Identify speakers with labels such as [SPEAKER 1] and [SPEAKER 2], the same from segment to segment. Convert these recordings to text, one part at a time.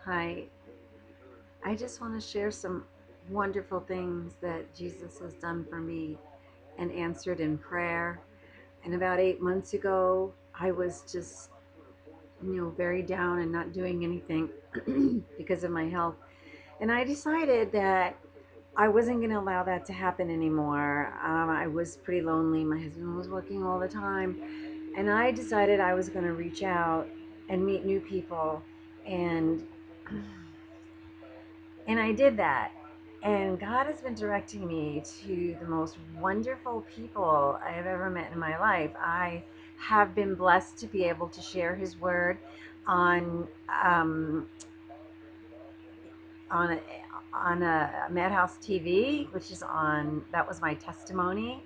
[SPEAKER 1] Hi, I just want to share some wonderful things that Jesus has done for me and answered in prayer. And about 8 months ago, I was just, very down and not doing anything because of my health. And I decided that I wasn't going to allow that to happen anymore. I was pretty lonely. My husband was working all the time. And I decided I was going to reach out and meet new people and And I did that. And God has been directing me to the most wonderful people I have ever met in my life. I have been blessed to be able to share His word on on a, on a Madhouse TV, which is on. That was my testimony,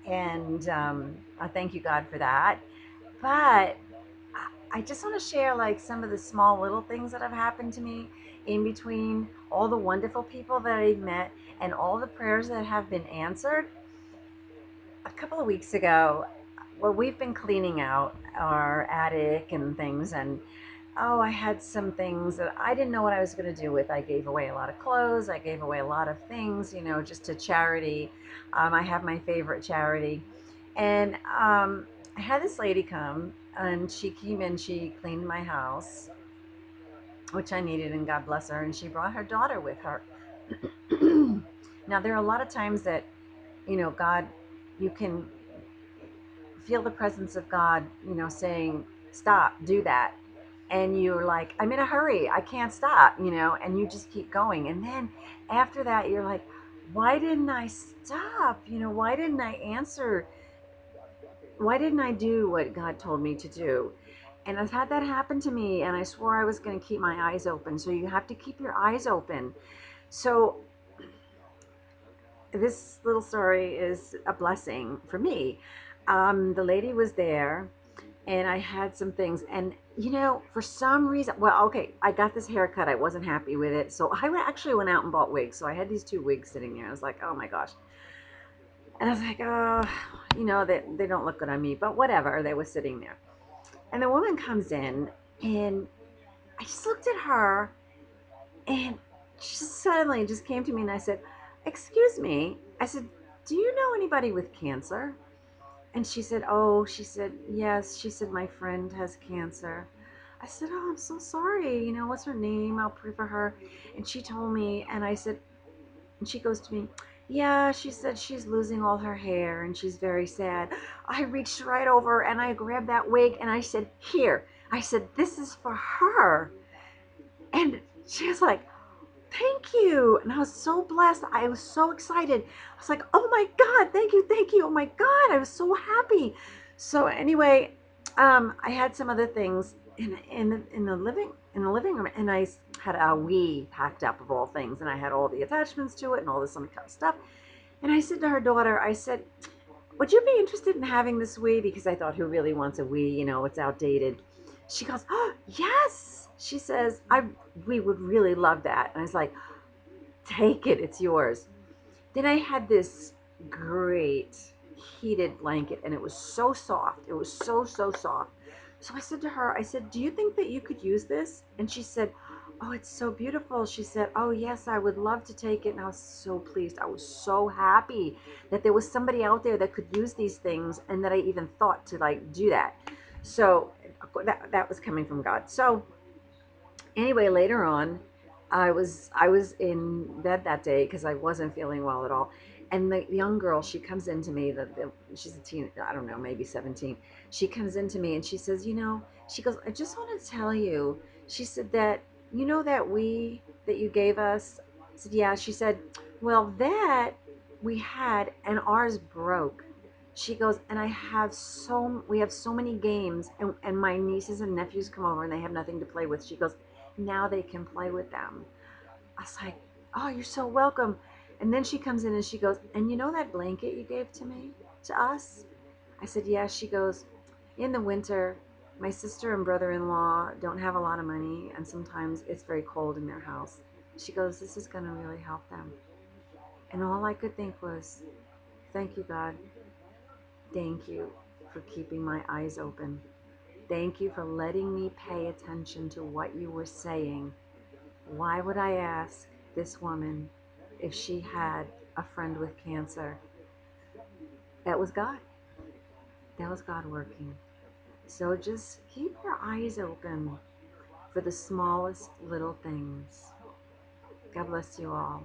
[SPEAKER 1] and I thank you, God, for that. But I just want to share like some of the small little things that have happened to me in between all the wonderful people that I've met and all the prayers that have been answered. A couple of weeks ago, well, we've been cleaning out our attic and things, and I had some things that I didn't know what I was going to do with. I gave away a lot of clothes, I gave away a lot of things, just to charity. I have my favorite charity. And I had this lady come, and she came in, she cleaned my house, which I needed, and God bless her, and she brought her daughter with her. Now, there are a lot of times that, God, you can feel the presence of God, saying, stop, do that. And you're like, I'm in a hurry, I can't stop, and you just keep going. And then after that, you're like, why didn't I stop? Why didn't I answer? Why didn't I do what God told me to do? And I've had that happen to me, and I swore I was going to keep my eyes open. So you have to keep your eyes open. So this little story is a blessing for me. The lady was there, and I had some things, and for some reason, well, okay, I got this haircut. I wasn't happy with it, so I actually went out and bought wigs. So I had these two wigs sitting there. I was like, oh my gosh, and I was like, oh, they don't look good on me, but whatever. They were sitting there, and the woman comes in, and I just looked at her, and she just suddenly just came to me, and I said, excuse me. I said, do you know anybody with cancer? And she said, oh, she said, yes. She said, my friend has cancer. I said, oh, I'm so sorry. What's her name? I'll pray for her. And she told me, and I said, and she goes to me, yeah, she said she's losing all her hair and she's very sad. I reached right over and I grabbed that wig and I said, here. I said, this is for her. And she was like, thank you. And I was so blessed. I was so excited. I was like, oh my God, thank you, thank you. Oh my God, I was so happy. So anyway, I had some other things in the living room, and I had a Wii packed up of all things, and I had all the attachments to it and all this other kind of stuff. And I said to her daughter, I said, would you be interested in having this Wii? Because I thought, who really wants a Wii? It's outdated. She goes, oh, yes. She says, we would really love that. And I was like, take it, it's yours. Then I had this great heated blanket, and it was so soft. It was so soft. So I said to her, I said, do you think that you could use this? And she said, oh, it's so beautiful. She said, oh, yes, I would love to take it. And I was so pleased. I was so happy that there was somebody out there that could use these things, and that I even thought to like do that. So that was coming from God. So anyway, later on, I was in bed that day because I wasn't feeling well at all. And the young girl, she comes into me. She's a teen, I don't know, maybe 17. She comes into me and she says, she goes, I just want to tell you. She said that that we that you gave us. I said, yeah. She said, well, that we had and ours broke. She goes, and we have so many games, and my nieces and nephews come over and they have nothing to play with. She goes, now they can play with them. I was like, oh, you're so welcome. And then she comes in and she goes, and you know that blanket you gave to us? I said, yeah. She goes, in the winter, my sister and brother-in-law don't have a lot of money, and sometimes it's very cold in their house. She goes, this is going to really help them. And all I could think was, thank you, God. Thank you for keeping my eyes open. Thank you for letting me pay attention to what you were saying. Why would I ask this woman if she had a friend with cancer? That was God. That was God working. So just keep your eyes open for the smallest little things. God bless you all.